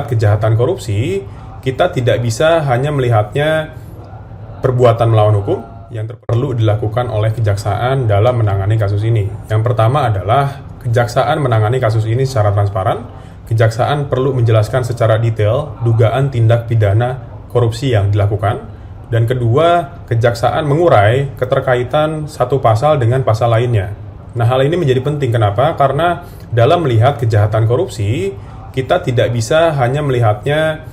Kejahatan korupsi, kita tidak bisa hanya melihatnya perbuatan melawan hukum yang perlu dilakukan oleh kejaksaan dalam menangani kasus ini. Yang pertama adalah kejaksaan menangani kasus ini secara transparan. Kejaksaan perlu menjelaskan secara detail dugaan tindak pidana korupsi yang dilakukan. Dan kedua, kejaksaan mengurai keterkaitan satu pasal dengan pasal lainnya. Nah, hal ini menjadi penting. Kenapa? Karena dalam melihat kejahatan korupsi, kita tidak bisa hanya melihatnya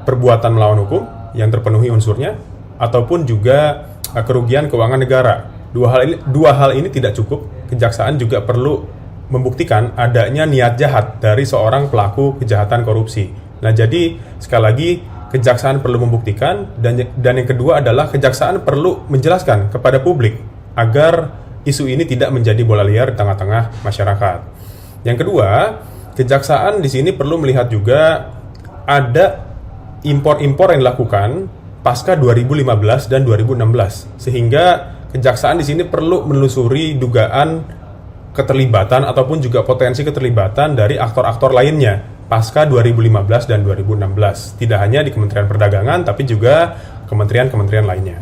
perbuatan melawan hukum yang terpenuhi unsurnya, ataupun juga kerugian keuangan negara. Dua hal ini tidak cukup. Kejaksaan juga perlu membuktikan adanya niat jahat dari seorang pelaku kejahatan korupsi. Nah, jadi sekali lagi kejaksaan perlu membuktikan, dan yang kedua adalah kejaksaan perlu menjelaskan kepada publik agar isu ini tidak menjadi bola liar di tengah-tengah masyarakat. Yang kedua, kejaksaan di sini perlu melihat juga ada impor-impor yang dilakukan pasca 2015 dan 2016, sehingga kejaksaan di sini perlu menelusuri dugaan keterlibatan ataupun juga potensi keterlibatan dari aktor-aktor lainnya pasca 2015 dan 2016, tidak hanya di Kementerian Perdagangan tapi juga kementerian-kementerian lainnya.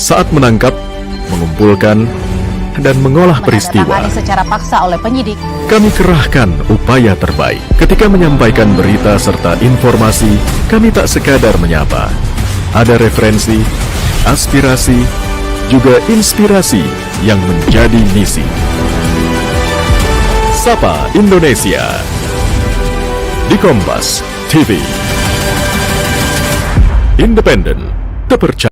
Saat menangkap, mengumpulkan, dan mengolah peristiwa, secara paksa oleh penyidik, kami kerahkan upaya terbaik. Ketika menyampaikan berita serta informasi, kami tak sekadar menyapa. Ada referensi, aspirasi, juga inspirasi yang menjadi misi. Sapa Indonesia di Kompas TV. Independen, terpercaya.